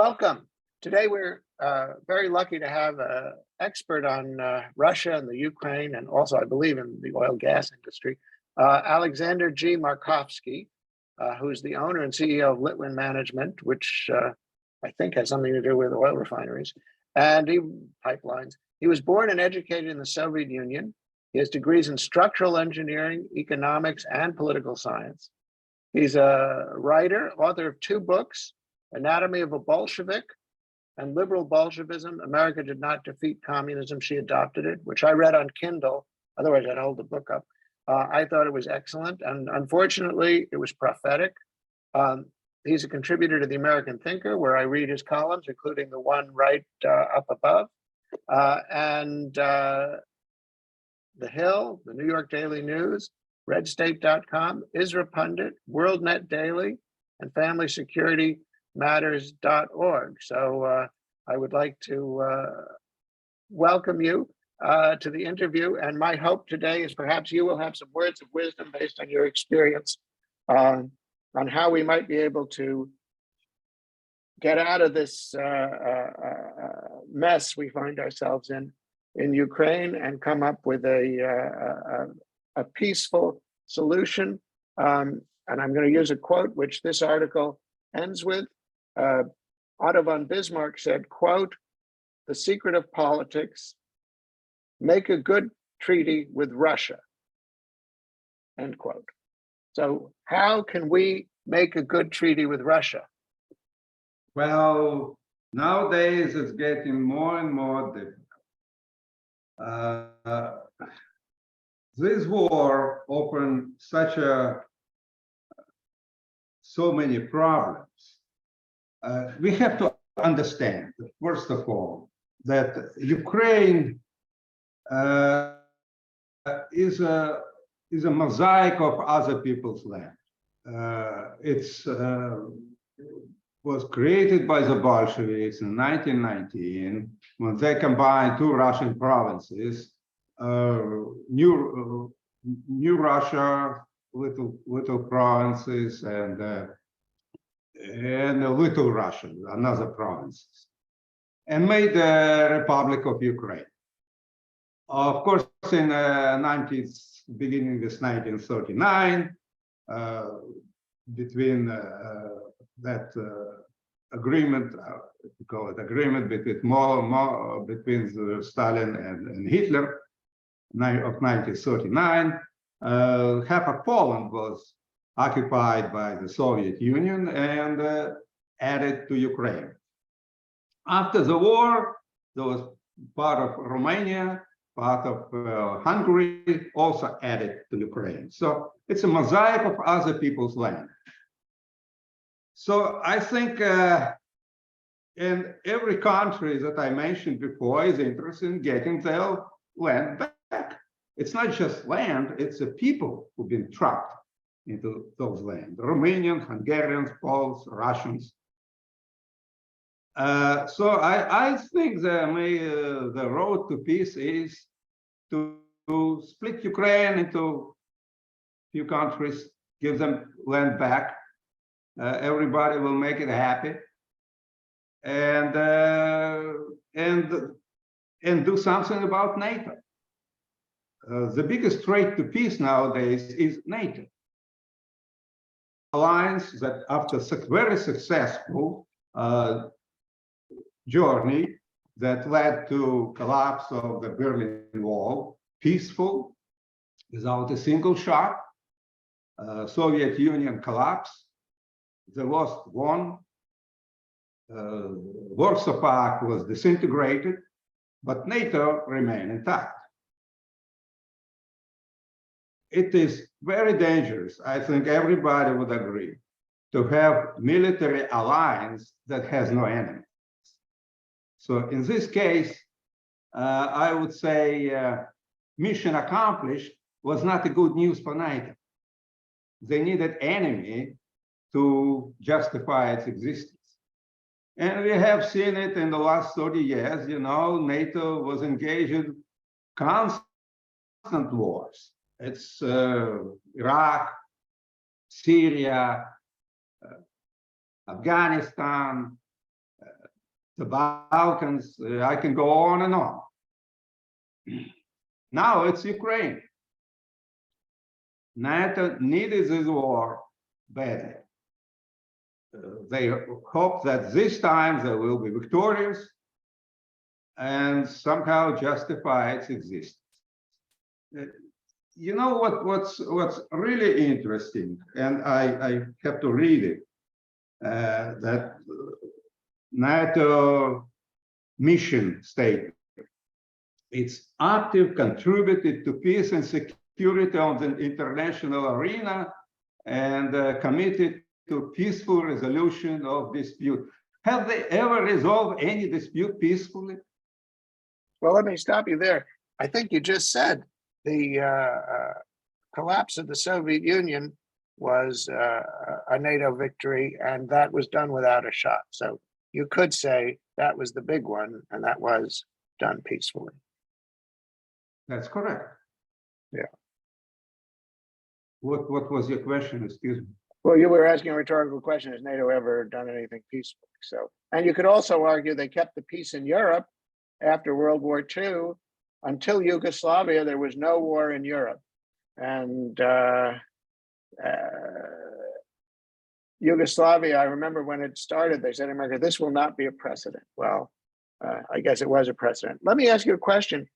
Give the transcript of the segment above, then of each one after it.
Welcome. Today we're very lucky to have an expert on Russia and the Ukraine, and also I believe in the oil gas industry, Alexander G. Markovsky, who's the owner and CEO of Litwin Management, which I think has something to do with oil refineries and pipelines. He was born and educated in the Soviet Union. He has degrees in structural engineering, economics, and political science. He's a writer, author of 2 books, Anatomy of a Bolshevik and Liberal Bolshevism, America Did Not Defeat Communism, She Adopted It, which I read on Kindle. Otherwise, I'd hold the book up. I thought it was excellent. And unfortunately, it was prophetic. He's a contributor to the American Thinker, where I read his columns, including the one right up above. And The Hill, the New York Daily News, RedState.com, Isra Pundit, WorldNet Daily, and FamilySecurityMatters.org. So I would like to welcome you to the interview. And my hope today is perhaps you will have some words of wisdom based on your experience on how we might be able to get out of this mess we find ourselves in Ukraine and come up with a peaceful solution. And I'm going to use a quote, which this article ends with. Otto von Bismarck said, quote, "The secret of politics, make a good treaty with Russia," end quote. So how can we make a good treaty with Russia? Well, nowadays it's getting more and more difficult. This war opened so many problems. We have to understand, first of all, that Ukraine is a mosaic of other people's land. It's was created by the Bolsheviks in 1919 when they combined 2 Russian provinces, New Russia, little provinces, and Little Russia, another provinces, and made the Republic of Ukraine. Of course, in beginning with 1939, between that agreement, we call it agreement between Stalin and Hitler of 1939, half of Poland was occupied by the Soviet Union and added to Ukraine. After the war, there was part of Romania, part of Hungary also added to Ukraine. So it's a mosaic of other people's land. So I think in every country that I mentioned before is interested in getting their land back. It's not just land, it's the people who've been trapped into those lands. Romanians, Hungarians, Poles, Russians. So I think the road to peace is to split Ukraine into few countries, give them land back. Everybody will make it happy, and do something about NATO. The biggest threat to peace nowadays is NATO. Alliance that after very successful journey that led to collapse of the Berlin Wall, peaceful, without a single shot, Soviet Union collapsed, the West won, Warsaw Pact was disintegrated, but NATO remained intact. It is very dangerous, I think everybody would agree, to have military alliance that has no enemies. So in this case, I would say mission accomplished was not a good news for NATO. They needed enemy to justify its existence. And we have seen it in the last 30 years, NATO was engaged in constant wars. It's Iraq, Syria, Afghanistan, the Balkans, I can go on and on. Now it's Ukraine. NATO needed this war badly. They hope that this time they will be victorious and somehow justify its existence. You know what's really interesting, and I have to read it, that NATO mission statement. It's active contributed to peace and security on the international arena and committed to peaceful resolution of dispute. Have they ever resolved any dispute peacefully? Well, let me stop you there. I think you just said the collapse of the Soviet Union was a NATO victory, and that was done without a shot. So you could say that was the big one, and that was done peacefully. That's correct. Yeah. What was your question? Excuse me. Well, you were asking a rhetorical question: has NATO ever done anything peacefully? So, and you could also argue they kept the peace in Europe after World War II. Until Yugoslavia, there was no war in Europe, and Yugoslavia, I remember when it started, they said in America, this will not be a precedent. Well, I guess it was a precedent. Let me ask you a question.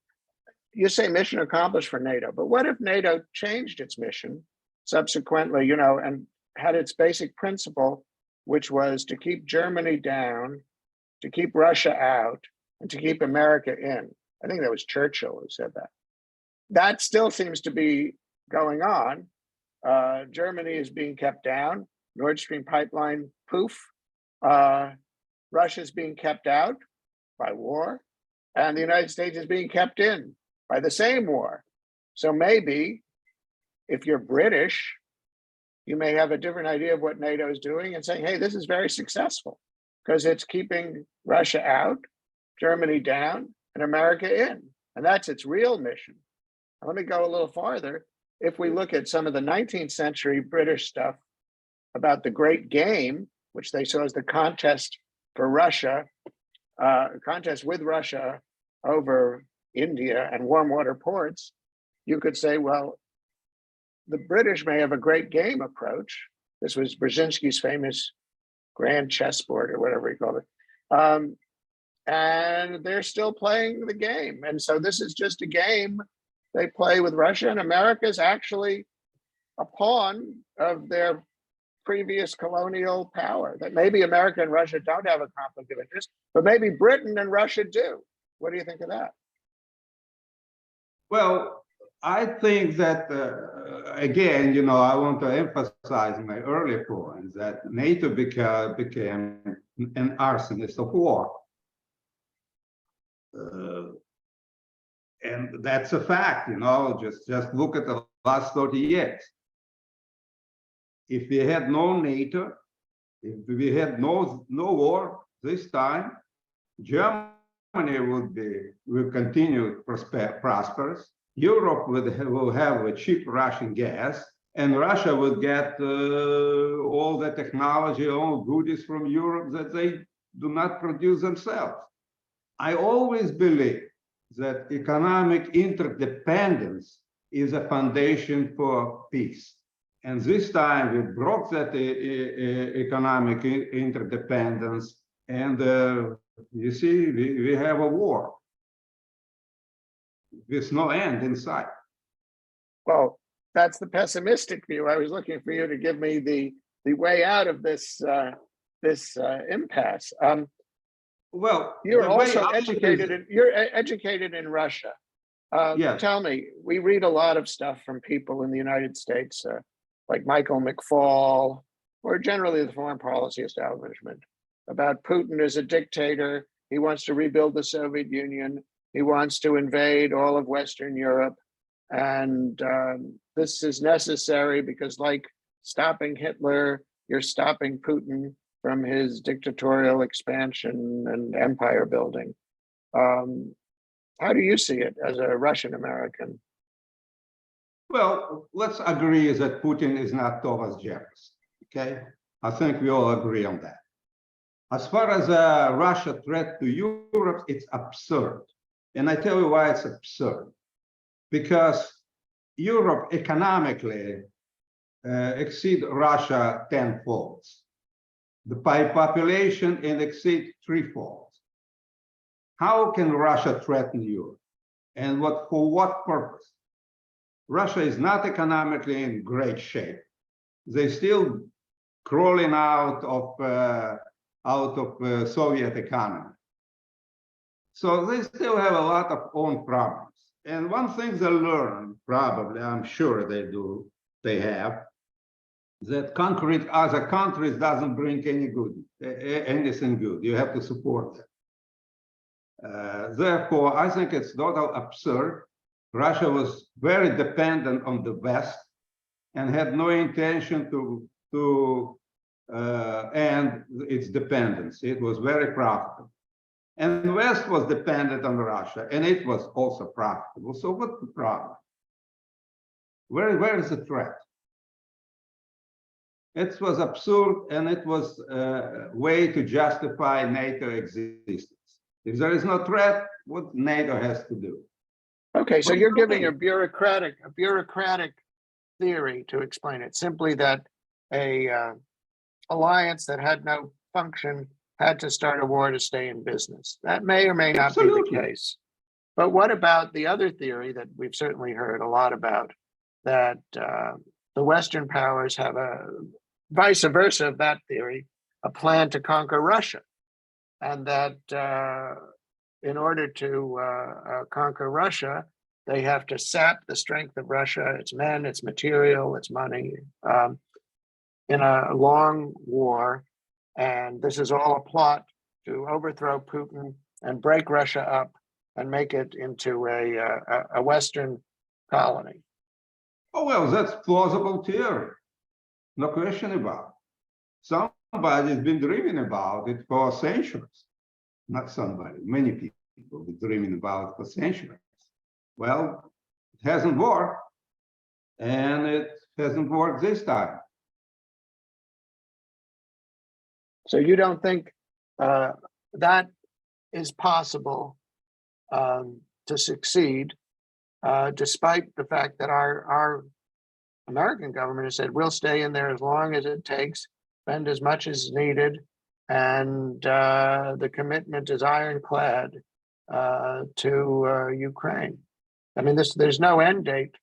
You say mission accomplished for NATO, but what if NATO changed its mission subsequently, you know, and had its basic principle, which was to keep Germany down, to keep Russia out, and to keep America in? I think that was Churchill who said that. That still seems to be going on. Germany is being kept down. Nord Stream pipeline, poof. Russia is being kept out by war, and the United States is being kept in by the same war. So maybe if you're British, you may have a different idea of what NATO is doing and saying, hey, this is very successful because it's keeping Russia out, Germany down, and America in. And that's its real mission. Now, let me go a little farther. If we look at some of the 19th century British stuff about the Great Game, which they saw as the contest for Russia, contest with Russia over India and warm water ports, you could say, well, the British may have a great game approach. This was Brzezinski's famous grand chessboard or whatever he called it. And they're still playing the game. And so this is just a game they play with Russia, and America is actually a pawn of their previous colonial power. That maybe America and Russia don't have a conflict of interest, but maybe Britain and Russia do. What do you think of that? Well, I think that, again, you know, I want to emphasize my earlier point that NATO became an arsonist of war. And that's a fact, you know, just look at the last 30 years. If we had no NATO, if we had no war this time, Germany will continue prosperous. Europe will have a cheap Russian gas, and Russia will get all the technology, all goodies from Europe that they do not produce themselves. I always believe that economic interdependence is a foundation for peace. And this time we broke that economic interdependence, and you see, we have a war with no end in sight. Well, that's the pessimistic view. I was looking for you to give me the way out of this impasse. Well, you're also educated. You're educated in Russia. Yes. Tell me, we read a lot of stuff from people in the United States, like Michael McFaul, or generally the foreign policy establishment, about Putin as a dictator. He wants to rebuild the Soviet Union. He wants to invade all of Western Europe. And this is necessary because, like stopping Hitler, you're stopping Putin from his dictatorial expansion and empire building. How do you see it as a Russian American? Well, let's agree that Putin is not Thomas Jefferson, okay? I think we all agree on that. As far as a Russia threat to Europe, it's absurd. And I tell you why it's absurd. Because Europe economically exceed Russia tenfold. By population and exceed threefold. How can Russia threaten Europe? And for what purpose? Russia is not economically in great shape. They're still crawling out of Soviet economy. So they still have a lot of own problems. And one thing they learn, probably, I'm sure they have, that conquering other countries doesn't bring anything good. You have to support them. Therefore, I think it's total absurd. Russia was very dependent on the West and had no intention to end its dependency. It was very profitable. And the West was dependent on Russia, and it was also profitable. So what's the problem? Where is the threat? It was absurd, and it was a way to justify NATO existence. If there is no threat, what NATO has to do? Okay, so you're giving a bureaucratic theory to explain it. Simply that a alliance that had no function had to start a war to stay in business. That may or may not Absolutely. be the case. But what about the other theory that we've certainly heard a lot about, that the Western powers have a vice versa of that theory, a plan to conquer Russia, and that in order to conquer Russia, they have to sap the strength of Russia, its men, its material, its money, in a long war. And this is all a plot to overthrow Putin and break Russia up and make it into a Western colony. Oh, well, that's plausible theory. No question about it. Somebody's been dreaming about it for centuries. Not somebody, many people have been dreaming about it for centuries. Well, it hasn't worked, and it hasn't worked this time. So you don't think that is possible to succeed, despite the fact that our American government has said we'll stay in there as long as it takes, spend as much as needed, and the commitment is ironclad to Ukraine. I mean, there's no end date,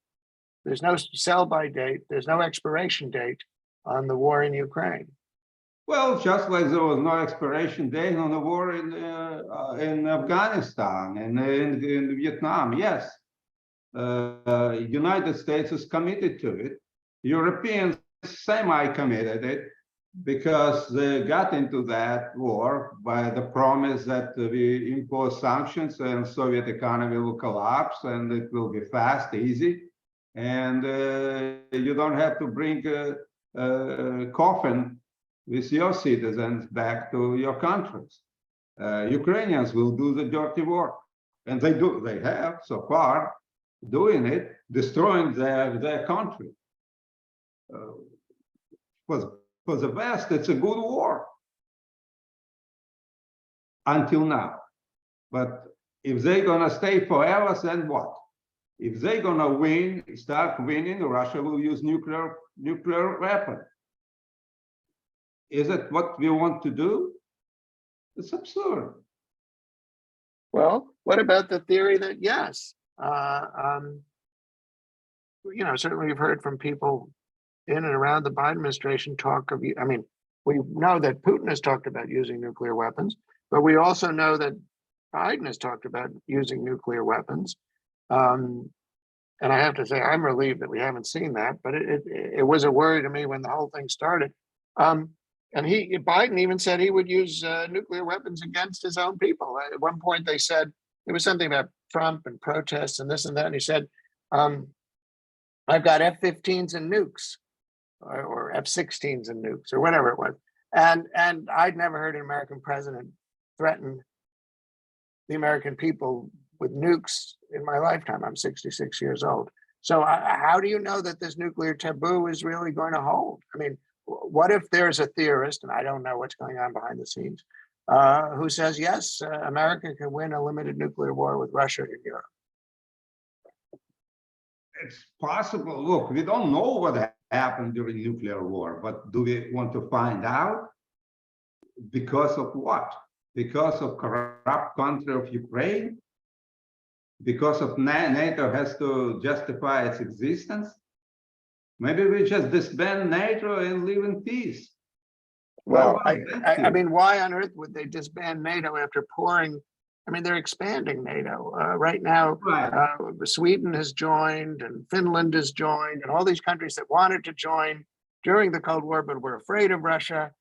there's no sell-by date, there's no expiration date on the war in Ukraine. Well, just like there was no expiration date on the war in Afghanistan and in Vietnam, yes. United States is committed to it. Europeans semi-committed it because they got into that war by the promise that we impose sanctions and Soviet economy will collapse and it will be fast, easy, and you don't have to bring a coffin with your citizens back to your countries. Ukrainians will do the dirty work, and they have so far doing it, destroying their country. For the West, it's a good war until now. But if they're gonna stay forever, then what? If they're gonna start winning, Russia will use nuclear weapon. Is it what we want to do? It's absurd. Well, what about the theory that yes, certainly we've heard from people in and around the Biden administration talk of, I mean, we know that Putin has talked about using nuclear weapons, but we also know that Biden has talked about using nuclear weapons. And I have to say, I'm relieved that we haven't seen that, but it was a worry to me when the whole thing started. And Biden even said he would use nuclear weapons against his own people. At one point, they said it was something about Trump and protests and this and that. And he said, I've got F-15s and nukes, or F-16s and nukes, or whatever it was. And I'd never heard an American president threaten the American people with nukes in my lifetime. I'm 66 years old. So how do you know that this nuclear taboo is really going to hold? I mean, what if there's a theorist, and I don't know what's going on behind the scenes, who says, yes, America can win a limited nuclear war with Russia in Europe? It's possible. Look, we don't know what happened during nuclear war, but do we want to find out? Because of what? Because of corrupt country of Ukraine? Because of NATO has to justify its existence? Maybe we just disband NATO and live in peace. Well, I mean, why on earth would they disband NATO after pouring? I mean, they're expanding NATO right now. Right. Sweden has joined, and Finland has joined, and all these countries that wanted to join during the Cold War but were afraid of Russia,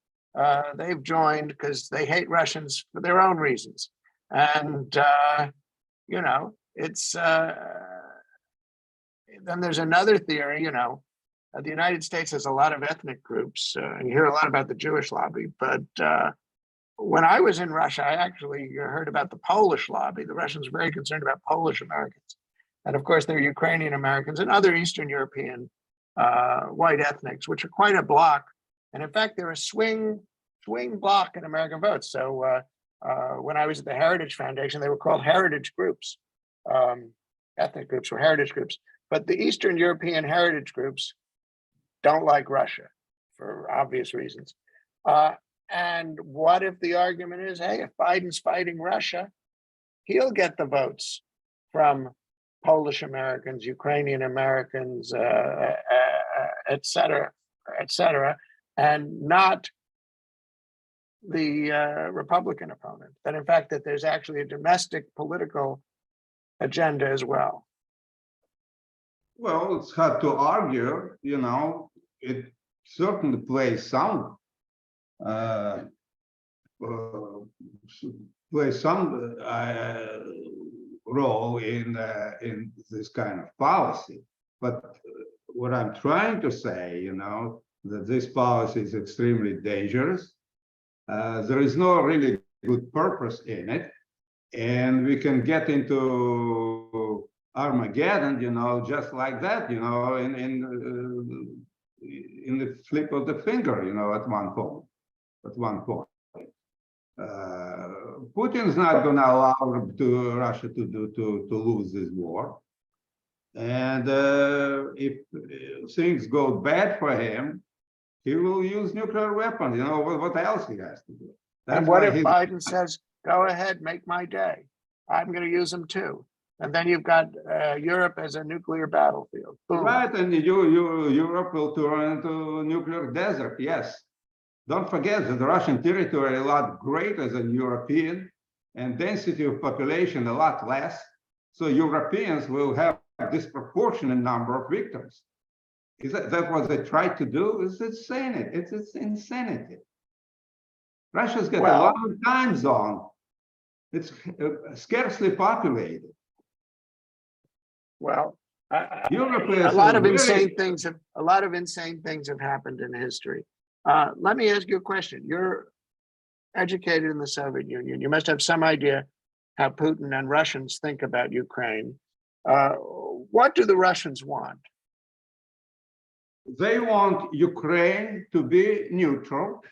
they've joined because they hate Russians for their own reasons. And you know, it's then there's another theory. You know, the United States has a lot of ethnic groups, and you hear a lot about the Jewish lobby, but when I was in Russia, I actually heard about the Polish lobby. The Russians were very concerned about Polish Americans. And of course, there are Ukrainian Americans and other Eastern European white ethnics, which are quite a bloc. And in fact, they're a swing bloc in American votes. So when I was at the Heritage Foundation, they were called heritage groups. Ethnic groups were heritage groups. But the Eastern European heritage groups don't like Russia for obvious reasons. And what if the argument is, hey, if Biden's fighting Russia, he'll get the votes from Polish Americans, Ukrainian Americans, et cetera, and not the Republican opponent. That in fact, that there's actually a domestic political agenda as well. Well, it's hard to argue, you know, it certainly plays some role in this kind of policy. But what I'm trying to say, you know, that this policy is extremely dangerous. There is no really good purpose in it, and we can get into Armageddon, you know, just like that, you know, in the flip of the finger, you know, at one point. Putin's not going to allow Russia to lose this war, and if things go bad for him, he will use nuclear weapons. You know, what else he has to do? And what if Biden says, "Go ahead, make my day. I'm going to use them too." And then you've got Europe as a nuclear battlefield. Boom. Right, and Europe will turn into a nuclear desert. Yes. Don't forget that the Russian territory is a lot greater than European, and density of population a lot less. So Europeans will have a disproportionate number of victims. Is that what they tried to do? It's insanity. It's insanity. Russia's got a long time zone. It's scarcely populated. Well, Europe a lot of insane things have happened in history. Let me ask you a question. You're educated in the Soviet Union. You must have some idea how Putin and Russians think about Ukraine. What do the Russians want? They want Ukraine to be neutral.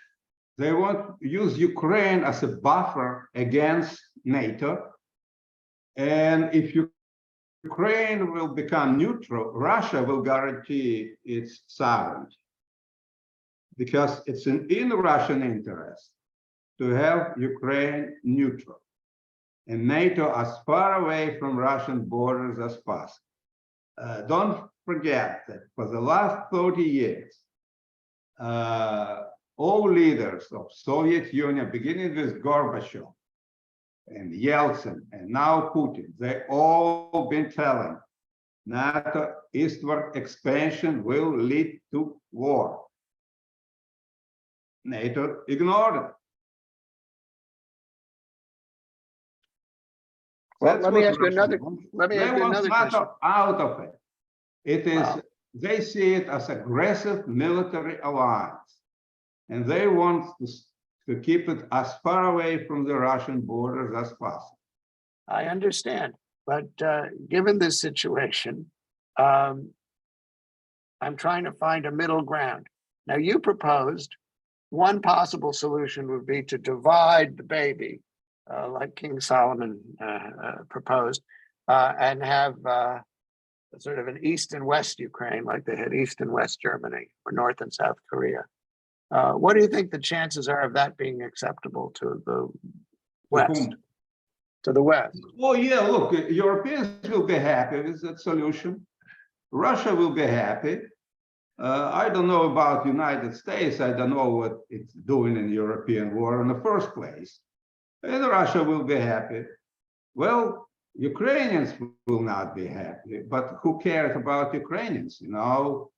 They want to use Ukraine as a buffer against NATO. And if Ukraine will become neutral, Russia will guarantee its sovereignty, because it's in Russian interest to have Ukraine neutral and NATO as far away from Russian borders as possible. Don't forget that for the last 30 years, all leaders of Soviet Union, beginning with Gorbachev and Yeltsin and now Putin, they all been telling NATO eastward expansion will lead to war. NATO ignored it. Well, let me ask you another question. Out of it. It is, they see it as aggressive military alliance, and they want to keep it as far away from the Russian borders as possible. I understand, but given this situation, I'm trying to find a middle ground. Now, you proposed one possible solution would be to divide the baby, like King Solomon proposed, and have sort of an East and West Ukraine, like they had East and West Germany, or North and South Korea. What do you think the chances are of that being acceptable to the West? To the West? Oh, yeah, look, Europeans will be happy with that solution. Russia will be happy. I don't know about United States. I don't know what it's doing in the European war in the first place. And Russia will be happy. Well, Ukrainians will not be happy, but who cares about Ukrainians? You know,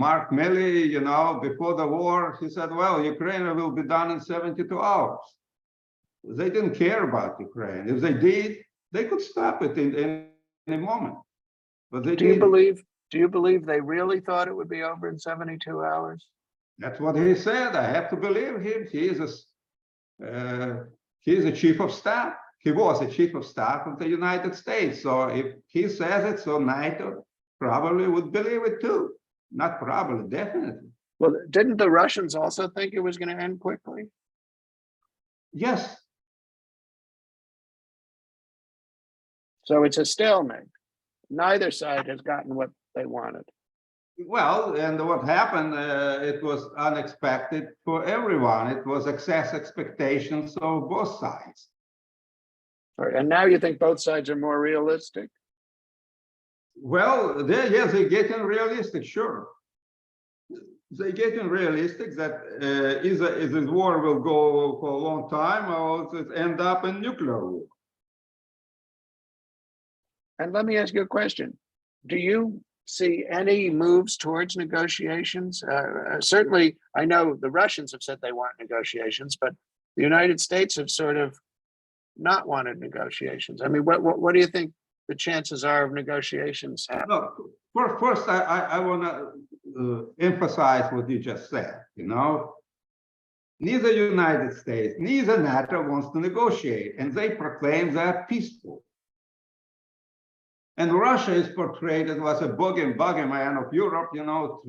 Mark Milley, you know, before the war, he said, well, Ukraine will be done in 72 hours. They didn't care about Ukraine. If they did, they could stop it in any moment. But they didn't. Do you believe they really thought it would be over in 72 hours? That's what he said. I have to believe him. He is a chief of staff. He was a chief of staff of the United States. So if he says it, so NATO probably would believe it too. Not probably, definitely. Well, didn't the Russians also think it was going to end quickly? Yes. So it's a stalemate. Neither side has gotten what they wanted. Well, and what happened, it was unexpected for everyone. It was excess expectations of both sides. Right. And now you think both sides are more realistic? Well, yes, they're getting realistic, sure. They're getting realistic that either this war will go for a long time or it end up in nuclear war. And let me ask you a question. Do you see any moves towards negotiations? Certainly, I know the Russians have said they want negotiations, but the United States have sort of not wanted negotiations. I mean, what do you think the chances are of negotiations happening? Look, first, I want to emphasize what you just said. You know, neither United States, neither NATO wants to negotiate, and they proclaim they're peaceful. And Russia is portrayed as a boogeyman of Europe, you know,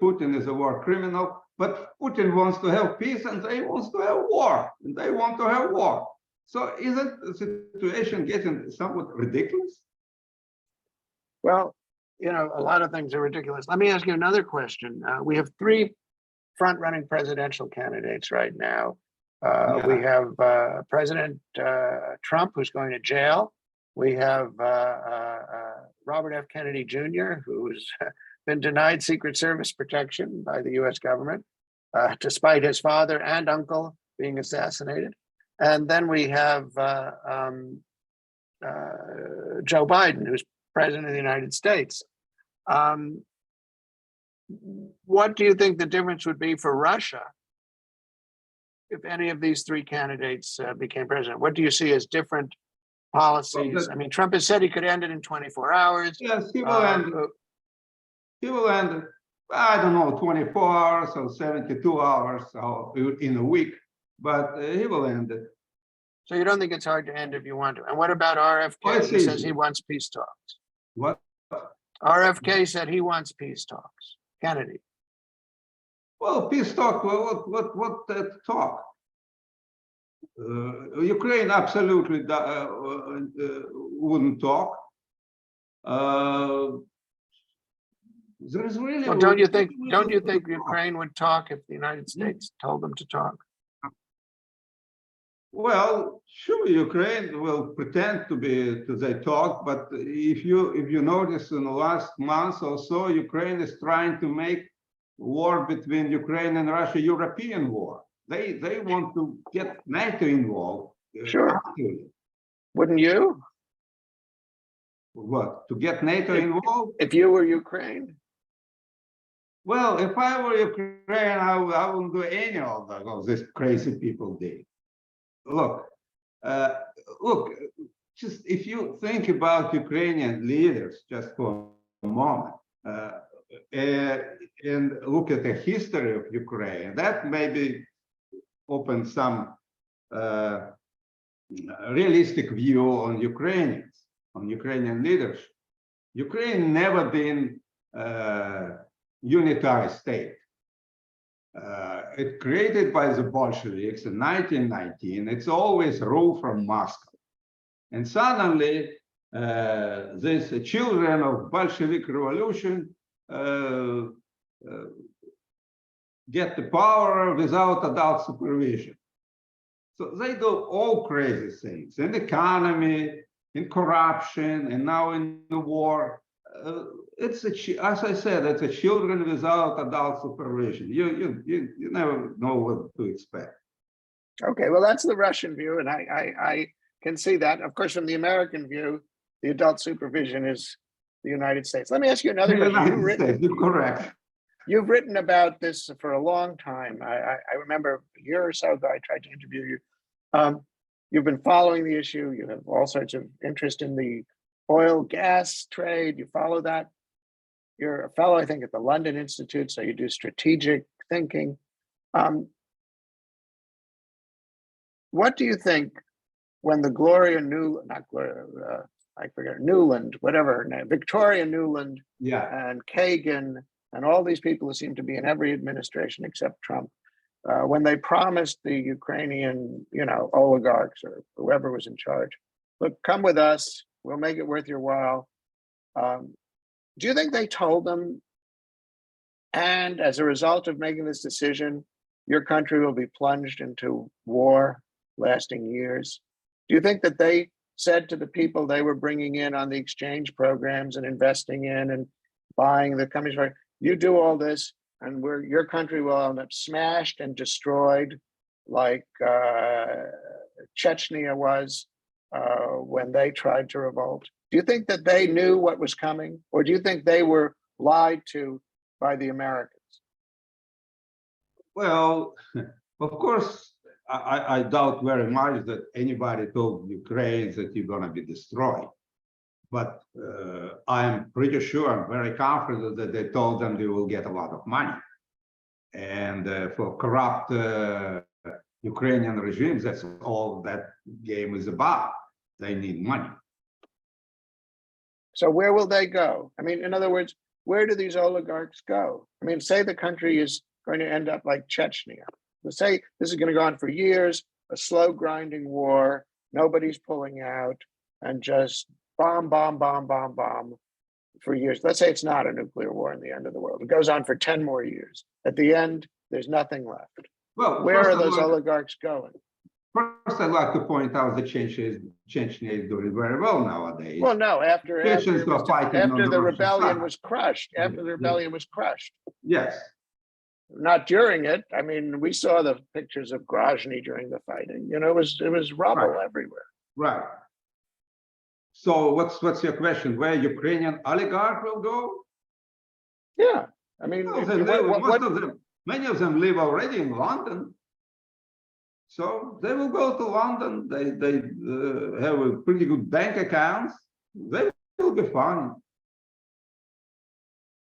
Putin is a war criminal, but Putin wants to have peace and they want to have war, and they want to have war. So isn't the situation getting somewhat ridiculous? Well, you know, a lot of things are ridiculous. Let me ask you another question. We have three front-running presidential candidates right now. We have President Trump, who's going to jail. We have Robert F. Kennedy Jr., who's been denied Secret Service protection by the US government, despite his father and uncle being assassinated. And then we have Joe Biden, who's president of the United States. What do you think the difference would be for Russia if any of these three candidates became president? What do you see as different policies? Well, I mean, Trump has said he could end it in 24 hours. Yes, he will end it. He will end it, I don't know, 24 hours or 72 hours or in a week, but he will end it. So you don't think it's hard to end if you want to? And what about RFK? He says he wants peace talks. What? RFK said he wants peace talks. Kennedy. Well, peace talk, what talk? Ukraine absolutely wouldn't talk. There is really. Well, don't you think Ukraine would talk if the United States told them to talk? Well, sure, Ukraine will pretend to they talk, but if you notice in the last month or so, Ukraine is trying to make war between Ukraine and Russia European war. They want to get NATO involved. Sure. Wouldn't you? What? To get NATO involved? If you were Ukraine? Well, if I were Ukraine, I wouldn't do any of this crazy people did. Look, just if you think about Ukrainian leaders just for a moment, and look at the history of Ukraine, that maybe open some realistic view on Ukrainians, on Ukrainian leadership. Ukraine never been a unitary state. It created by the Bolsheviks in 1919. It's always rule from Moscow. And suddenly, these children of Bolshevik revolution get the power without adult supervision. So they do all crazy things in the economy, in corruption, and now in the war. It's as I said, it's a children without adult supervision. You never know what to expect. Okay, well, that's the Russian view, and I can see that. Of course, from the American view, the adult supervision is the United States. Let me ask you another question. You're correct. You've written about this for a long time. I remember a year or so ago, I tried to interview you. You've been following the issue. You have all sorts of interest in the oil gas trade. You follow that. You're a fellow, I think, at the London Institute, so you do strategic thinking. What do you think when the Newland, whatever her name, Victoria Newland, and Kagan, and all these people who seem to be in every administration except Trump, when they promised the Ukrainian, oligarchs or whoever was in charge, look, come with us, we'll make it worth your while. Do you think they told them, and as a result of making this decision, your country will be plunged into war lasting years? Do you think that they said to the people they were bringing in on the exchange programs and investing in and buying the companies, you do all this and your country will end up smashed and destroyed like Chechnya was when they tried to revolt? Do you think that they knew what was coming, or do you think they were lied to by the Americans? Well, of course, I doubt very much that anybody told Ukraine that you're going to be destroyed. But I'm pretty sure, I'm very confident that they told them they will get a lot of money. And for corrupt Ukrainian regimes, that's all that game is about. They need money. So where will they go? I mean, in other words, where do these oligarchs go? I mean, say the country is going to end up like Chechnya. Let's say this is going to go on for years, a slow grinding war, nobody's pulling out, and just bomb for years. Let's say it's not a nuclear war in the end of the world. It goes on for 10 more years. At the end, there's nothing left. Well, where are those oligarchs going? First, I'd like to point out that Chechnya is doing very well nowadays. Well, no, after the rebellion was crushed. After the rebellion was crushed. Yes. Not during it. I mean, we saw the pictures of Grozny during the fighting. It was rubble everywhere. Right. So what's your question? Where Ukrainian oligarch will go? Yeah, I mean, many of them live already in London. So they will go to London. They have a pretty good bank accounts. They will be fine.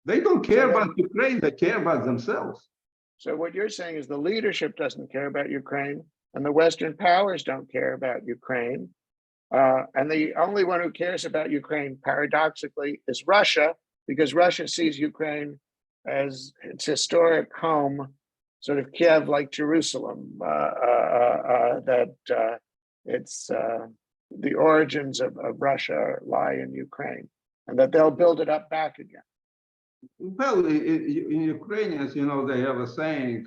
They don't care about Ukraine. They care about themselves. So what you're saying is the leadership doesn't care about Ukraine, and the Western powers don't care about Ukraine. And the only one who cares about Ukraine, paradoxically, is Russia, because Russia sees Ukraine as its historic home, sort of Kiev like Jerusalem, that it's the origins of Russia lie in Ukraine, and that they'll build it up back again. Well, in Ukrainians, they have a saying,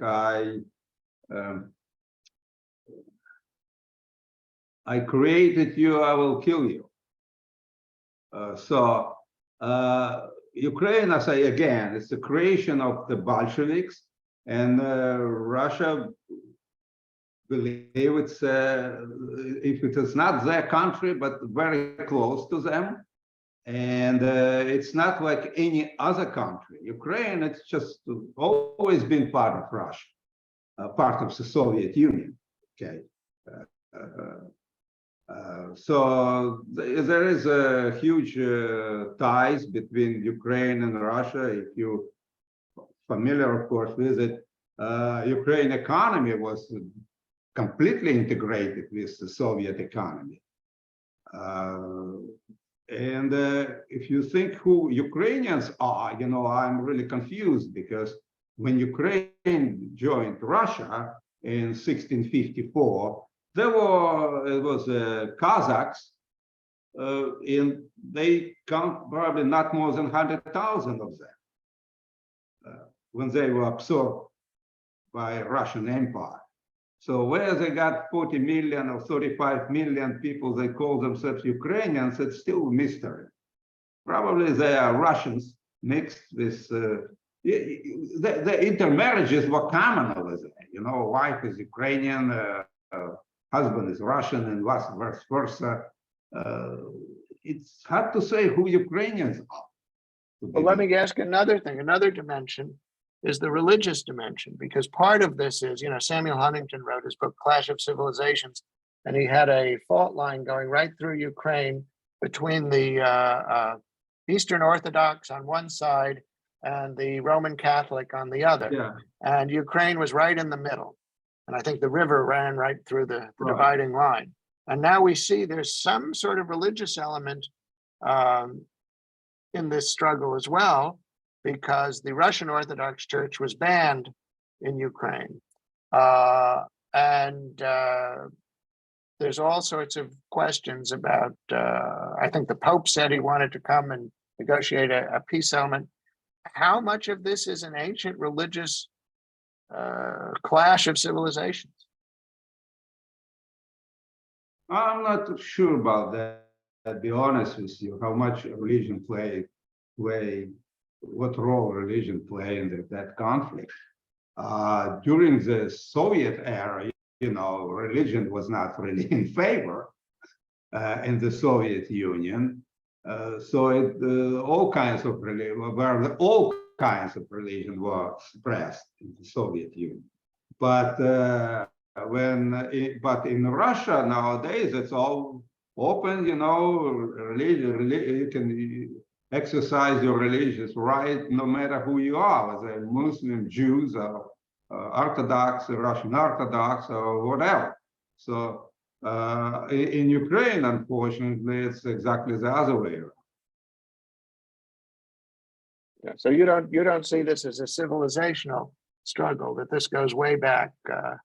I created you, I will kill you. So Ukraine, I say again, it's the creation of the Bolsheviks, and Russia believe it's, if it is not their country, but very close to them. And it's not like any other country. Ukraine, it's just always been part of Russia, part of the Soviet Union. Okay. So there is a huge ties between Ukraine and Russia. If you're familiar, of course, with it, Ukraine economy was completely integrated with the Soviet economy. And if you think who Ukrainians are, I'm really confused, because when Ukraine joined Russia in 1654, it was Kazakhs, and they count probably not more than 100,000 of them when they were absorbed by Russian Empire. So where they got 40 million or 35 million people, they call themselves Ukrainians, it's still a mystery. Probably they are Russians mixed with, the intermarriages were common over there. You know, wife is Ukrainian, husband is Russian, and vice versa. It's hard to say who Ukrainians are. Well, let me ask another thing, another dimension is the religious dimension, because part of this is, Samuel Huntington wrote his book, Clash of Civilizations, and he had a fault line going right through Ukraine between the Eastern Orthodox on one side and the Roman Catholic on the other. Yeah. And Ukraine was right in the middle. And I think the river ran right through the dividing line. And now we see there's some sort of religious element in this struggle as well, because the Russian Orthodox Church was banned in Ukraine. And there's all sorts of questions about, I think the Pope said he wanted to come and negotiate a peace settlement. How much of this is an ancient religious clash of civilizations? I'm not sure about that, to be honest with you, how much religion what role religion play in that conflict. During the Soviet era, religion was not really in favor in the Soviet Union. So all kinds of religion were suppressed in the Soviet Union. But but in Russia nowadays, it's all open. Religion, you can exercise your religious right no matter who you are, whether Muslim, Jews, or Orthodox, Russian Orthodox, or whatever. So in Ukraine, unfortunately, it's exactly the other way around. Yeah, so you don't see this as a civilizational struggle, that this goes way back, to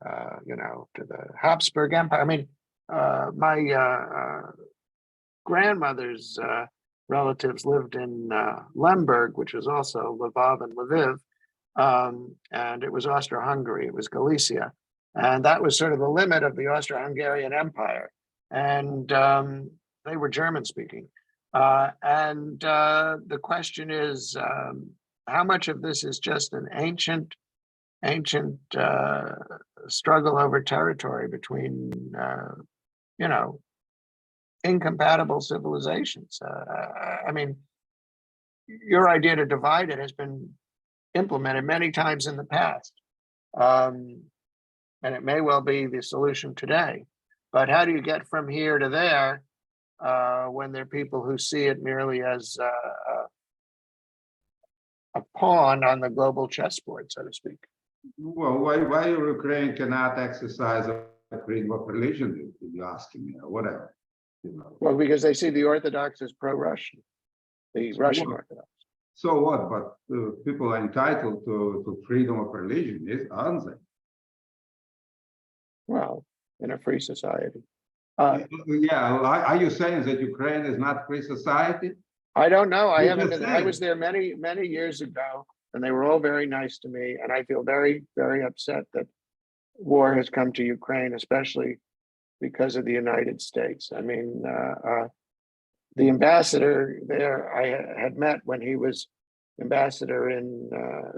the Habsburg Empire. I mean, my grandmother's relatives lived in Lemberg, which is also Lvov and Lviv, and it was Austro-Hungary, it was Galicia. And that was sort of the limit of the Austro-Hungarian Empire. And they were German-speaking. And the question is, how much of this is just an ancient struggle over territory between, incompatible civilizations? I mean, your idea to divide it has been implemented many times in the past. And it may well be the solution today. But how do you get from here to there when there are people who see it merely as a pawn on the global chessboard, so to speak? Well, why Ukraine cannot exercise a freedom of religion, if you're asking me, or whatever. Well, because they see the Orthodox as pro-Russian, the Russian Orthodox. So what? But people are entitled to freedom of religion, aren't they? Well, in a free society. Yeah, are you saying that Ukraine is not free society? I don't know. I haven't been. I was there many years ago, and they were all very nice to me. And I feel very, very upset that war has come to Ukraine, especially because of the United States. I mean, the ambassador there I had met when he was ambassador in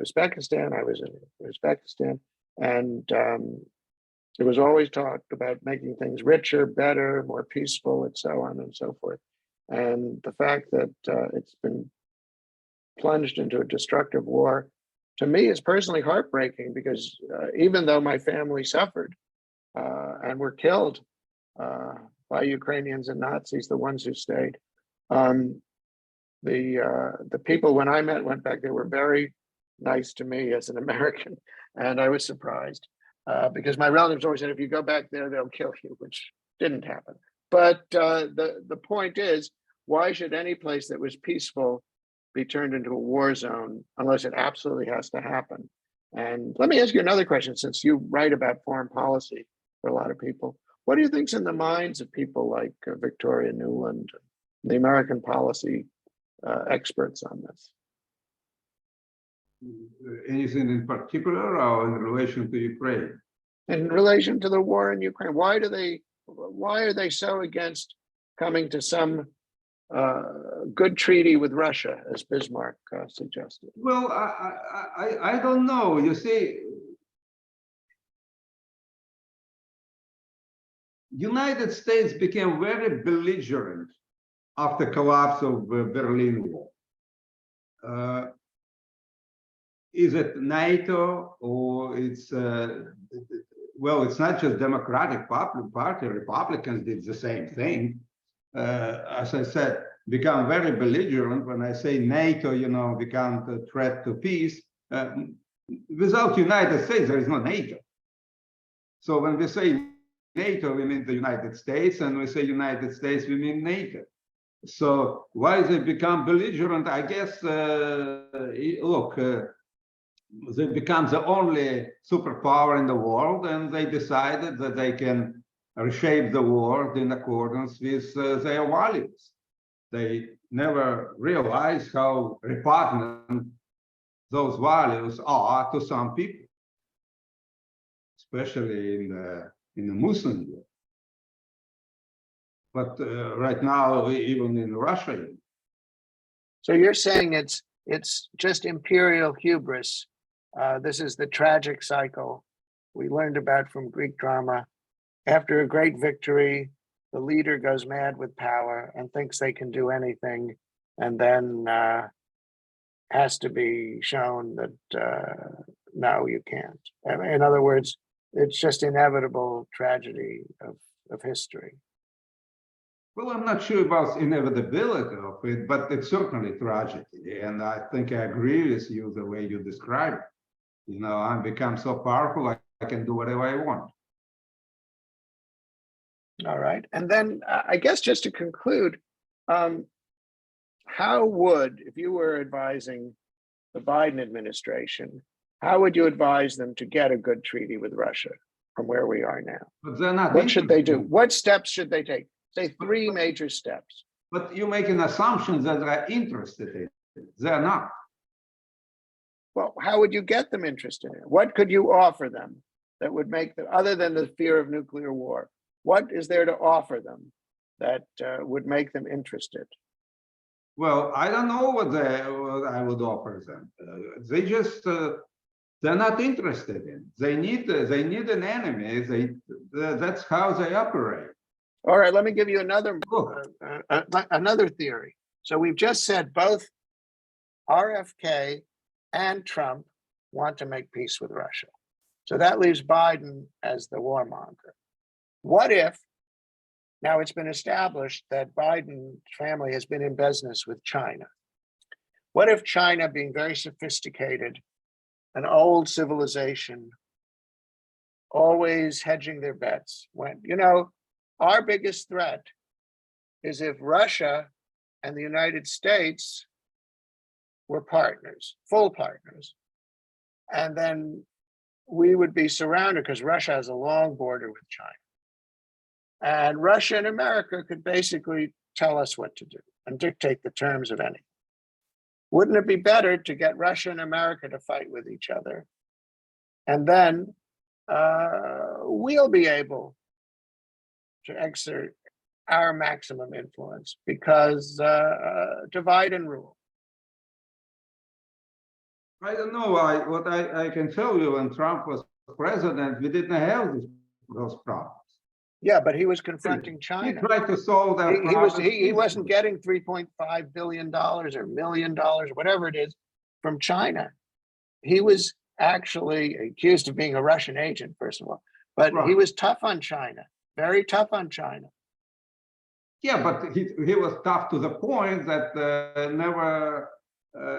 Uzbekistan. I was in Uzbekistan, and it was always talked about making things richer, better, more peaceful, and so on and so forth. And the fact that it's been plunged into a destructive war, to me, is personally heartbreaking, because even though my family suffered and were killed by Ukrainians and Nazis, the ones who stayed, the people when I went back, they were very nice to me as an American, and I was surprised because my relatives always said, if you go back there, they'll kill you, which didn't happen. But the point is, why should any place that was peaceful be turned into a war zone unless it absolutely has to happen. And let me ask you another question, since you write about foreign policy for a lot of people. What do you think's in the minds of people like Victoria Nuland, the American policy experts on this? Anything in particular or in relation to Ukraine? In relation to the war in Ukraine, why are they so against coming to some good treaty with Russia, as Bismarck suggested? Well, I don't know. You see, United States became very belligerent after collapse of Berlin Wall. Is it NATO or it's well, it's not just Democratic Party. Republicans did the same thing. As I said, become very belligerent. When I say NATO, become a threat to peace. Without United States, there is no NATO. So when we say NATO, we mean the United States, and we say United States, we mean NATO. So why they become belligerent? I guess, look, they become the only superpower in the world, and they decided that they can reshape the world in accordance with their values. They never realized how repugnant those values are to some people, especially in the Muslim world. But right now, even in Russia. So you're saying it's just imperial hubris. This is the tragic cycle we learned about from Greek drama. After a great victory, the leader goes mad with power and thinks they can do anything, and then has to be shown that no, you can't. In other words, it's just inevitable tragedy of history. Well, I'm not sure about inevitability of it, but it's certainly tragedy. And I think I agree with you the way you describe it. I've become so powerful, I can do whatever I want. All right. And then I guess just to conclude, how would, if you were advising the Biden administration, how would you advise them to get a good treaty with Russia from where we are now? But they're not. What should they do? What steps should they take? Say three major steps. But you make an assumption that they're interested in it. They're not. Well, how would you get them interested in it? What could you offer them that would make them, other than the fear of nuclear war, what is there to offer them that would make them interested? Well, I don't know what I would offer them. They just they're not interested in. They need an enemy. That's how they operate. All right, let me give you another another theory. So we've just said both RFK and Trump want to make peace with Russia. So that leaves Biden as the warmonger. What if, now it's been established that Biden's family has been in business with China. What if China, being very sophisticated, an old civilization, always hedging their bets, went, our biggest threat is if Russia and the United States were partners, full partners, and then we would be surrounded because Russia has a long border with China. And Russia and America could basically tell us what to do and dictate the terms of anything. Wouldn't it be better to get Russia and America to fight with each other? And then we'll be able to exert our maximum influence because divide and rule. I don't know. What I can tell you, when Trump was president, we didn't have those problems. Yeah, but he was confronting China. He tried to solve that problem. He wasn't getting $3.5 billion or $1 million, whatever it is, from China. He was actually accused of being a Russian agent, first of all, but he was tough on China, very tough on China. Yeah, but he was tough to the point that never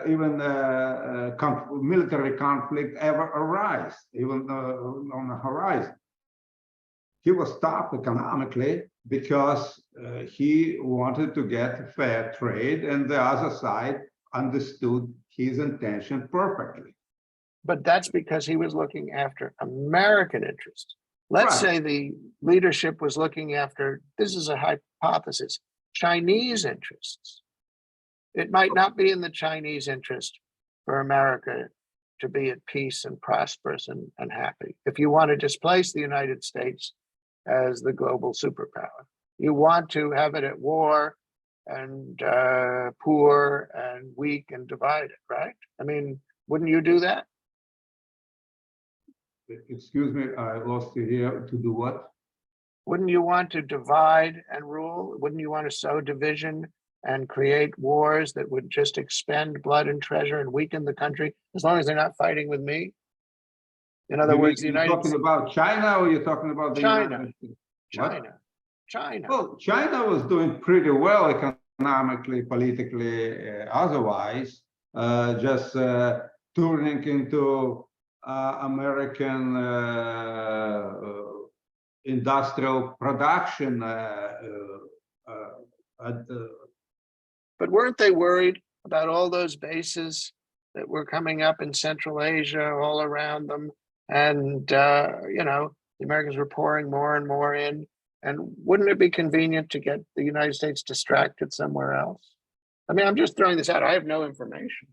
even military conflict ever arose, even on the horizon. He was tough economically because he wanted to get fair trade, and the other side understood his intention perfectly. But that's because he was looking after American interests. Let's Right. say the leadership was looking after, this is a hypothesis, Chinese interests. It might not be in the Chinese interest for America to be at peace and prosperous and happy. If you want to displace the United States as the global superpower, you want to have it at war and poor and weak and divided, right? I mean, wouldn't you do that? Excuse me, I lost you here. To do what? Wouldn't you want to divide and rule? Wouldn't you want to sow division and create wars that would just expend blood and treasure and weaken the country as long as they're not fighting with me? In other words, the You're United talking about China, or you're talking about the China, United States? What? China. Well, China was doing pretty well economically, politically, otherwise, just turning into American industrial production. But weren't they worried about all those bases that were coming up in Central Asia, all around them? And, you know, the Americans were pouring more and more in. And wouldn't it be convenient to get the United States distracted somewhere else? I mean, I'm just throwing this out. I have no information.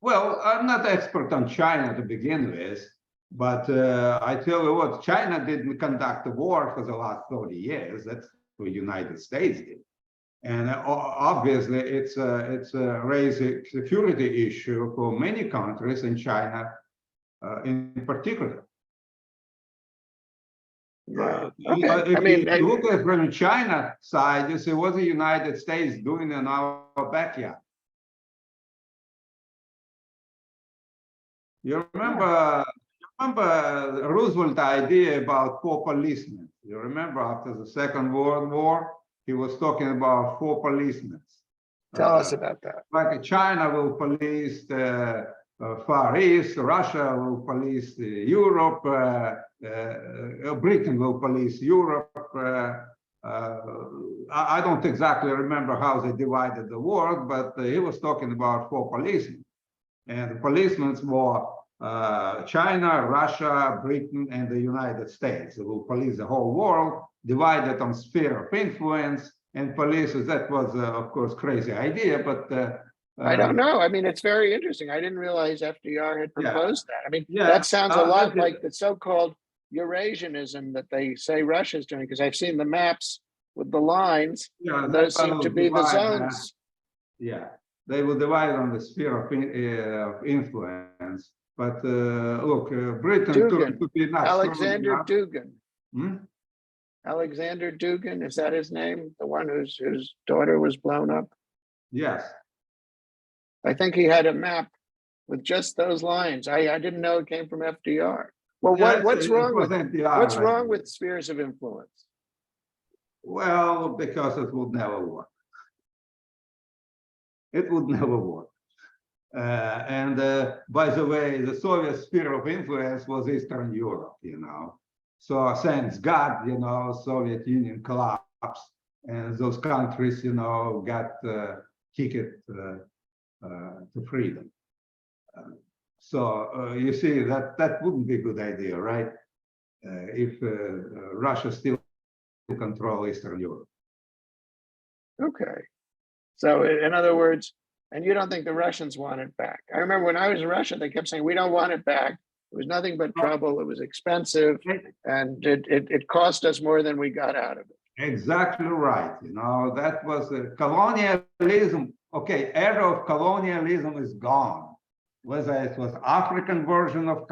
Well, I'm not expert on China to begin with, but I tell you what, China didn't conduct a war for the last 30 years. That's what the United States did. And obviously, it's a raising security issue for many countries, in China in particular. Yeah. If you look at it from the China side, you say, what the United States doing in our backyard? You remember Roosevelt's idea about 4 policemen? You remember after the Second World War, he was talking about 4 policemen. Tell us about that. Like China will police the Far East, Russia will police Europe, Britain will police Europe. I don't exactly remember how they divided the world, but he was talking about 4 policemen. And the policemen were China, Russia, Britain, and the United States. They will police the whole world, divided on sphere of influence, and police. That was, of course, crazy idea, but I don't know. I mean, it's very interesting. I didn't realize FDR had proposed that. I mean, that sounds a lot like the so-called Eurasianism that they say Russia's doing, because I've seen the maps with the lines, and those seem to be the zones. Yeah, they will divide on the sphere of influence. But look, Britain could be not Alexander Dugin. Hmm? Alexander Dugin, is that his name? The one whose daughter was blown up? Yes. I think he had a map with just those lines. I didn't know it came from FDR. Well, yes, what's wrong with FDR, what's wrong with spheres of influence? Well, because it would never work. It would never work. And by the way, the Soviet sphere of influence was Eastern Europe, you know. So thanks God, you know, Soviet Union collapsed, and those countries, you know, got ticket to freedom. So you see that wouldn't be a good idea, right? If Russia still control Eastern Europe. Okay. So in other words, and you don't think the Russians want it back? I remember when I was in Russia, they kept saying, we don't want it back. It was nothing but trouble. It was expensive, and it cost us more than we got out of it. Exactly right. You know, that was colonialism. Okay, era of colonialism is gone. Whether it was African version of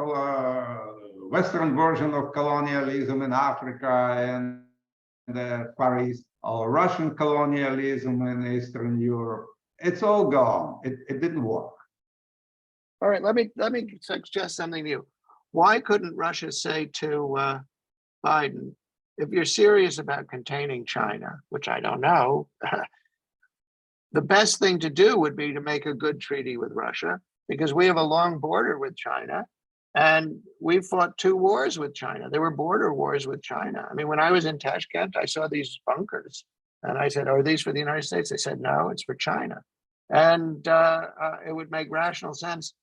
Western version of colonialism in Africa and the Far East, or Russian colonialism in Eastern Europe, it's all gone. It didn't work. All right, let me suggest something new. Why couldn't Russia say to Biden, if you're serious about containing China, which I don't know, the best thing to do would be to make a good treaty with Russia, because we have a long border with China, and we fought 2 wars with China. There were border wars with China. I mean, when I was in Tashkent, I saw these bunkers, and I said, are these for the United States? They said, no, it's for China. And it would make rational sense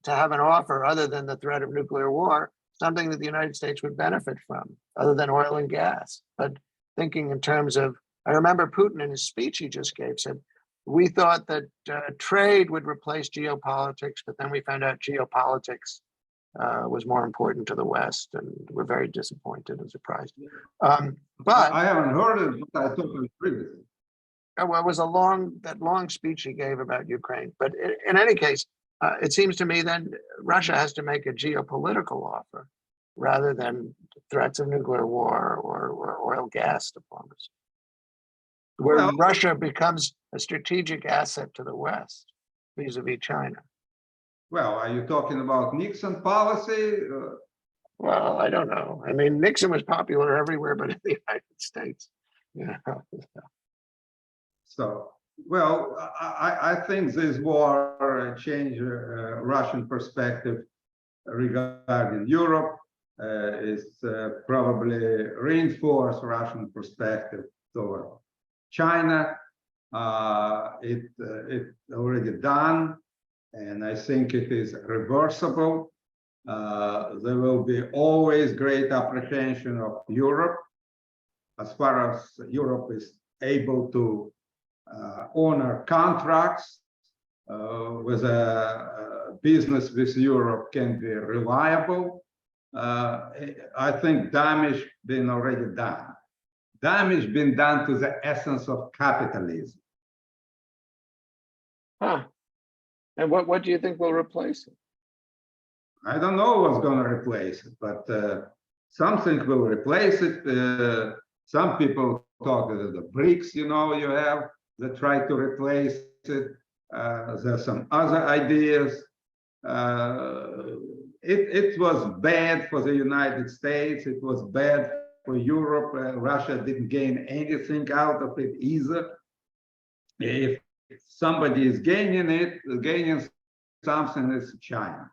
to have an offer other than the threat of nuclear war, something that the United States would benefit from, other than oil and gas. But thinking in terms of, I remember Putin in his speech he just gave said, we thought that trade would replace geopolitics, but then we found out geopolitics was more important to the West, and we're very disappointed and surprised. But I haven't heard it, but I totally agree with you. well, it was that long speech he gave about Ukraine. But in any case, it seems to me then Russia has to make a geopolitical offer rather than threats of nuclear war or oil gas diplomacy, where Well, Russia becomes a strategic asset to the West vis-a-vis China. Well, are you talking about Nixon policy? Well, I don't know. I mean, Nixon was popular everywhere but in the United States. Yeah. So, well, I think this war changed Russian perspective regarding Europe. It's probably reinforced Russian perspective toward China. It already done, and I think it is reversible. There will be always great apprehension of Europe as far as Europe is able to honor contracts, whether business with Europe can be reliable. I think damage been already done. Damage been done to the essence of capitalism. Huh. And what do you think will replace it? I don't know what's going to replace it, but something will replace it. Some people talk about the BRICS, you have that try to replace it. There's some other ideas. It was bad for the United States. It was bad for Europe. Russia didn't gain anything out of it either. If somebody is gaining something, it's China.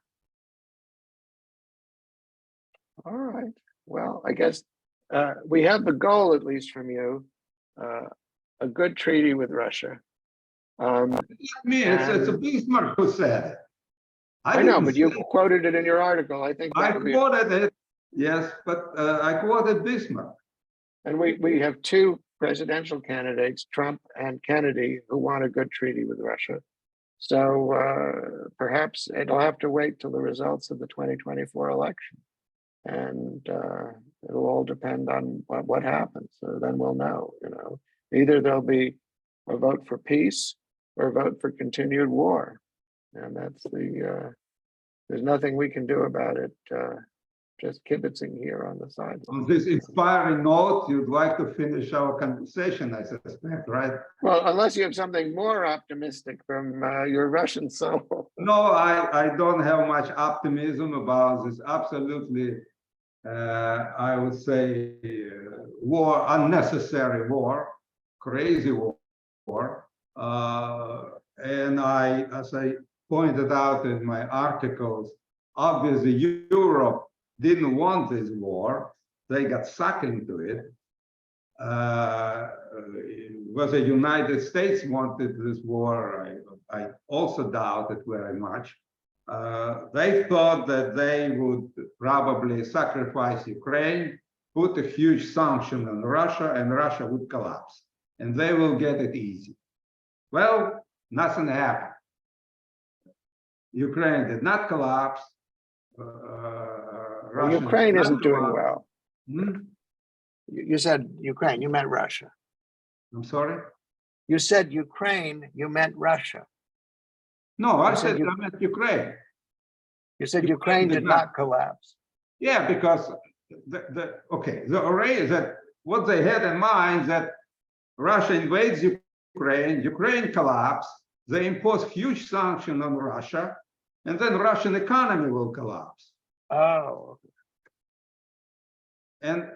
All right. Well, I guess we have the goal, at least from you, a good treaty with Russia. It's a Bismarck who said it. I know, but you quoted it in your article. I think I quoted it, yes, but I quoted Bismarck. And we have two presidential candidates, Trump and Kennedy, who want a good treaty with Russia. So perhaps it'll have to wait till the results of the 2024 election. And it'll all depend on what happens. So then we'll know, either there'll be a vote for peace or a vote for continued war. And that's there's nothing we can do about it. Just kibitzing here on the side. On this inspiring note, you'd like to finish our conversation, I suspect, right? Well, unless you have something more optimistic from your Russian soul. No, I don't have much optimism about this. Absolutely. I would say war, unnecessary war, crazy war. And as I pointed out in my articles, obviously Europe didn't want this war. They got sucked into it. Whether the United States wanted this war, I also doubt it very much. They thought that they would probably sacrifice Ukraine, put a huge sanction on Russia, and Russia would collapse. And they will get it easy. Well, nothing happened. Ukraine did not collapse. Ukraine isn't doing well. Hmm? You said Ukraine, you meant Russia. I'm sorry? You said Ukraine, you meant Russia. No, I meant Ukraine. You said Ukraine did not collapse. Yeah, because the array that what they had in mind that Russia invades Ukraine, Ukraine collapsed, they impose huge sanction on Russia, and then Russian economy will collapse. Oh. And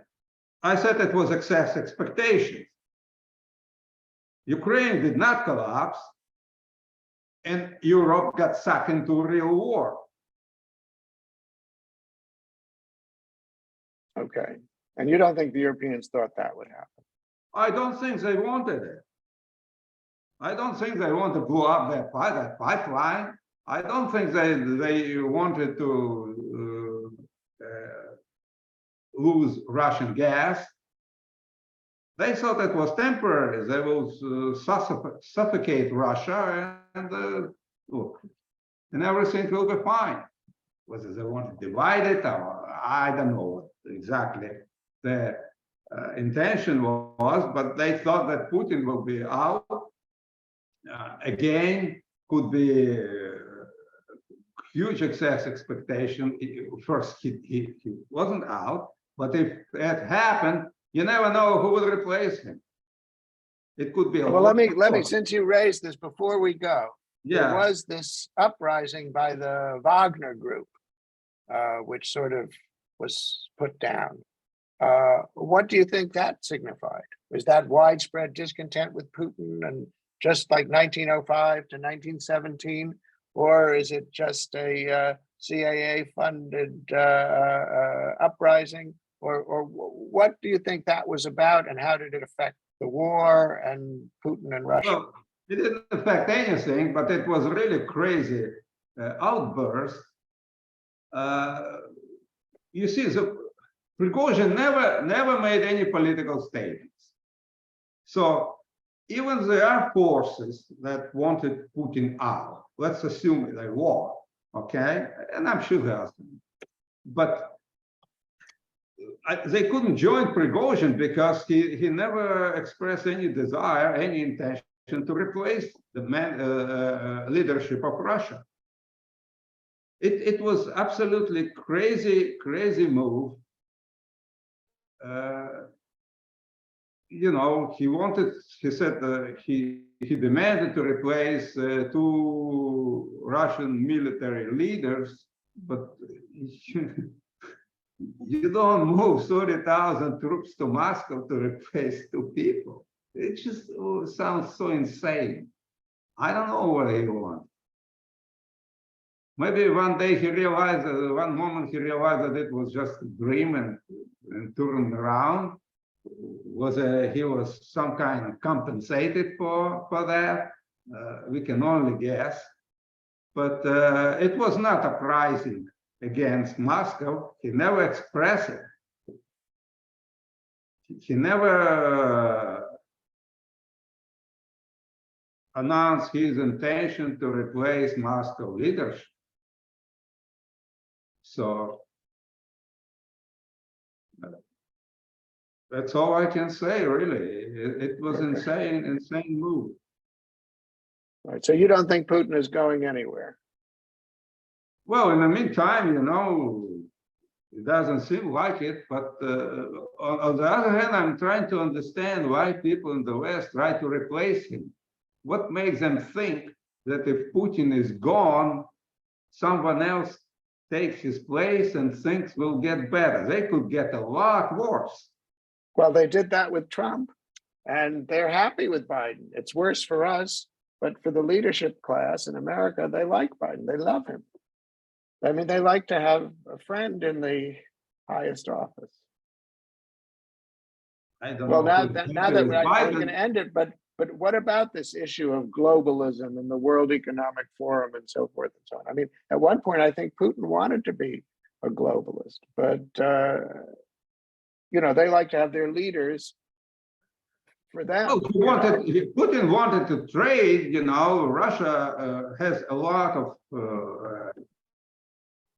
I said it was excess expectations. Ukraine did not collapse, and Europe got sucked into a real war. Okay. And you don't think the Europeans thought that would happen? I don't think they wanted it. I don't think they want to blow up that pipeline. I don't think they wanted to lose Russian gas. They thought it was temporary. They will suffocate Russia and look, and everything will be fine. Whether they want to divide it or I don't know what exactly the intention was, but they thought that Putin will be out. Again, could be huge excess expectation. First, he wasn't out, but if that happened, you never know who will replace him. It could be a Well, let me, since you raised this before we go, there was this uprising by the Wagner group, which sort of was put down. What do you think that signified? Was that widespread discontent with Putin and just like 1905 to 1917, or is it just a CIA-funded uprising, or what do you think that was about, and how did it affect the war and Putin and Russia? Well, it didn't affect anything, but it was really crazy outburst. You see, Prigozhin never made any political statements. So even the armed forces that wanted Putin out, let's assume they were, okay? And I'm sure there are some. But they couldn't join Prigozhin because he never expressed any desire, any intention to replace the leadership of Russia. It was absolutely crazy move. You know, he said he demanded to replace 2 Russian military leaders, but you don't move 30,000 troops to Moscow to replace 2 people. It just sounds so insane. I don't know what he wants. Maybe one day he realized, one moment he realized that it was just a dream and turned around. He was some kind of compensated for that? We can only guess. But it was not uprising against Moscow. He never expressed it. He never announced his intention to replace Moscow leadership. So that's all I can say, really. It was insane move. All right, so you don't think Putin is going anywhere? Well, in the meantime, you know, it doesn't seem like it, but on the other hand, I'm trying to understand why people in the West try to replace him. What makes them think that if Putin is gone, someone else takes his place and things will get better? They could get a lot worse. Well, they did that with Trump, and they're happy with Biden. It's worse for us, but for the leadership class in America, they like Biden. They love him. I mean, they like to have a friend in the highest office. I don't know. Well, now that I'm going to end it, but what about this issue of globalism and the World Economic Forum and so forth and so on? I mean, at one point, I think Putin wanted to be a globalist, but you know, they like to have their leaders for them. Well, Putin wanted to trade. You know, Russia has a lot of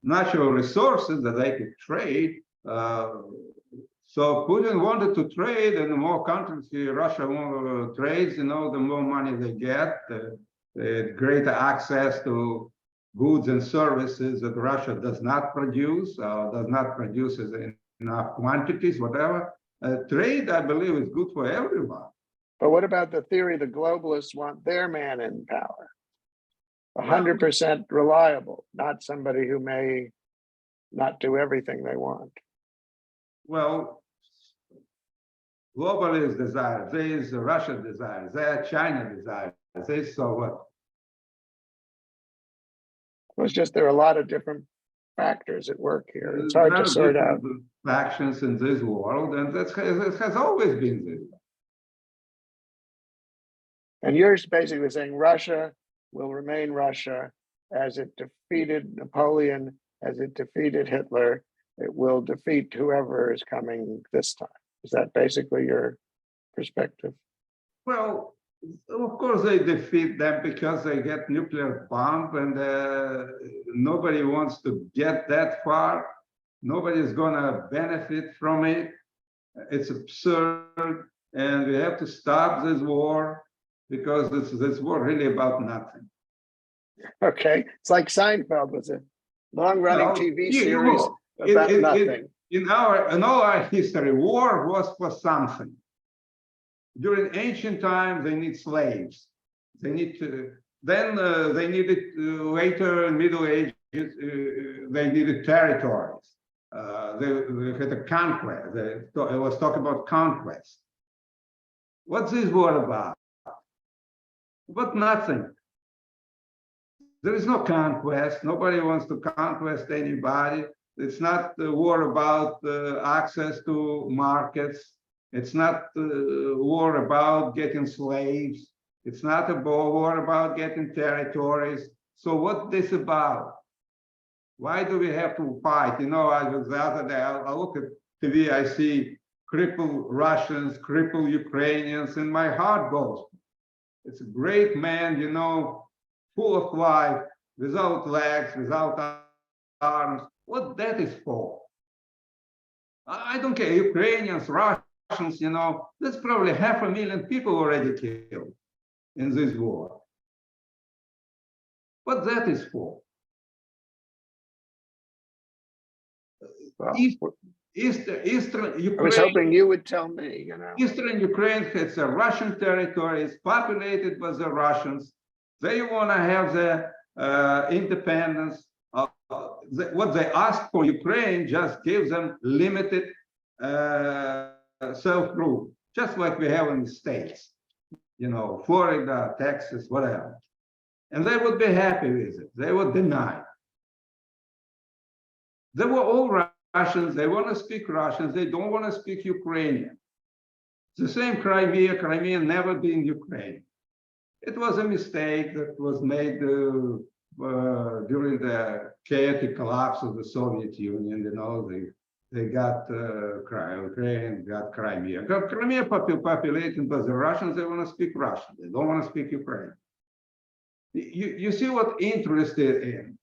natural resources that they could trade. So Putin wanted to trade, and the more countries Russia trades, you know, the more money they get, the greater access to goods and services that Russia does not produce, does not produce in enough quantities, whatever. Trade, I believe, is good for everyone. But what about the theory the globalists want their man in power? 100% reliable, not somebody who may not do everything they want. Well, globalists desire this, Russia desires that, China desires this, so what? Well, it's just there are a lot of different factors at work here. It's hard to sort out. Factions in this world, and that has always been this. And you're basically saying Russia will remain Russia as it defeated Napoleon, as it defeated Hitler. It will defeat whoever is coming this time. Is that basically your perspective? Well, of course they defeat them because they get nuclear bomb, and nobody wants to get that far. Nobody is going to benefit from it. It's absurd, and we have to stop this war because this war really about nothing. Okay, it's like Seinfeld was a long-running Well, TV you series know, about nothing. In all our history, war was for something. During ancient times, they need slaves. They need to. Then they needed later in Middle Ages. They needed territories. They had a conquest. It was talking about conquest. What's this war about? About nothing. There is no conquest. Nobody wants to conquest anybody. It's not a war about access to markets. It's not a war about getting slaves. It's not a war about getting territories. So what's this about? Why do we have to fight? You know, the other day, I look at TV, I see crippled Russians, crippled Ukrainians, and my heart goes. It's a great man, you know, full of life, without legs, without arms. What that is for? I don't care, Ukrainians, Russians, you know, there's probably 500,000 people already killed in this war. What that is for? Well, Eastern Ukraine. I was hoping you would tell me, you know. Eastern Ukraine has a Russian territory, it's populated by the Russians. They want to have the independence. What they ask for Ukraine just gives them limited self-rule, just like we have in the States, you know, Florida, Texas, whatever. And they would be happy with it. They would deny. They were all Russians. They want to speak Russian. They don't want to speak Ukrainian. The same Crimea. Crimea never been Ukraine. It was a mistake that was made during the chaotic collapse of the Soviet Union. You know, they got Ukraine, got Crimea. Crimea populated by the Russians. They want to speak Russian. They don't want to speak Ukrainian. You see what interested in.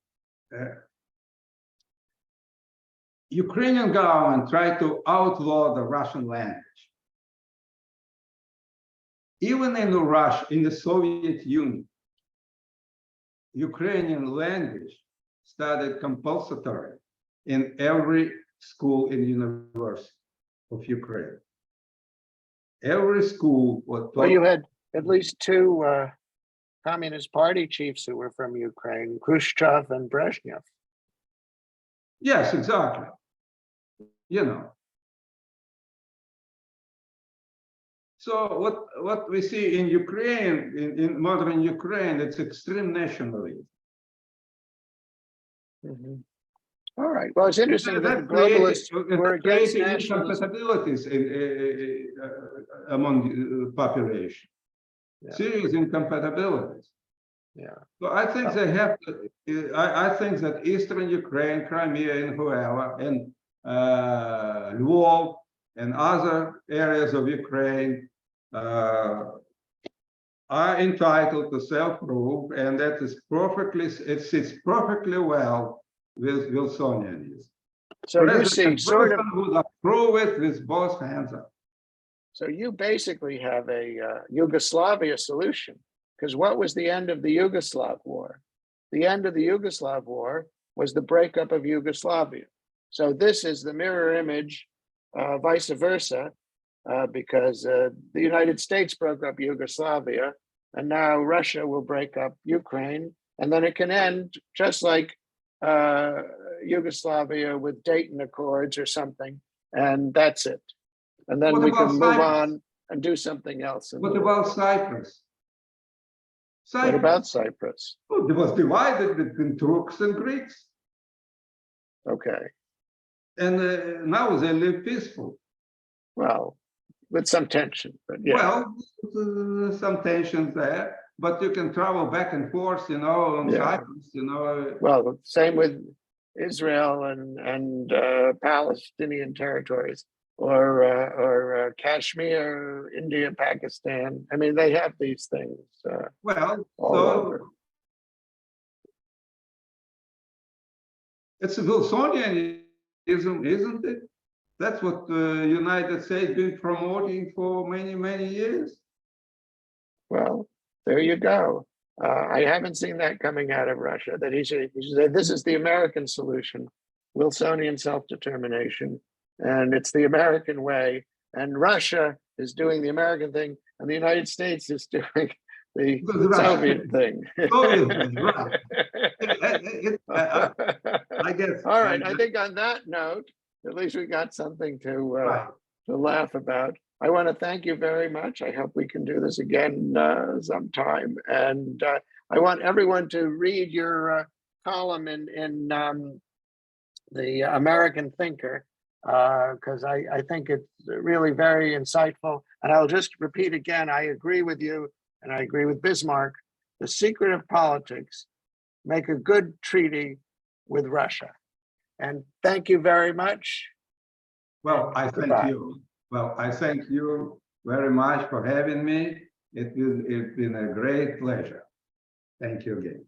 Ukrainian government tried to outlaw the Russian language. Even in Russia, in the Soviet Union, Ukrainian language started compulsory in every school and university of Ukraine. Every school was. Well, you had at least two Communist Party chiefs who were from Ukraine, Khrushchev and Brezhnev. Yes, exactly. You know. So what we see in Ukraine, in modern Ukraine, it's extreme nationalism. Mm-hmm. All right. Well, it's interesting that the globalists were against nationalism. Incompatibilities among the population. Yeah. Serious incompatibilities. Yeah. So I think they have to, I think that Eastern Ukraine, Crimea, and whoever, and Lvov and other areas of Ukraine are entitled to self-rule, and that is perfectly, it sits perfectly well with Wilsonianism. So you see, sort of would approve it with both hands up. So you basically have a Yugoslavia solution, because what was the end of the Yugoslav war? The end of the Yugoslav war was the breakup of Yugoslavia. So this is the mirror image, vice versa, because the United States broke up Yugoslavia, and now Russia will break up Ukraine, and then it can end just like Yugoslavia with Dayton Accords or something, and that's it. And then we can move on and do something else. What about Cyprus? What about Cyprus? Oh, it was divided between Turks and Greeks. Okay. And now they live peaceful. Well, with some tension, but yeah. Well, some tensions there, but you can travel back and forth, on Yeah. Cyprus, Well, same with Israel and Palestinian territories, or Kashmir, India, Pakistan. I mean, they have these things Well, all over. it's a Wilsonianism, isn't it? That's what the United States been promoting for many, many years. Well, there you go. I haven't seen that coming out of Russia, that he should say, this is the American solution, Wilsonian self-determination, and it's the American way. And Russia is doing the American thing, and the United States is doing the Soviet thing. Soviet thing, right. I guess. All right, I think on that note, at least we got something to laugh about. I want to thank you very much. I hope we can do this again sometime. And I want everyone to read your column in the American Thinker, because I think it's really very insightful. And I'll just repeat again, I agree with you, and I agree with Bismarck. The secret of politics: make a good treaty with Russia. And thank you very much. Well, I thank you. Well, I thank you very much for having me. It's been a great pleasure. Thank you again.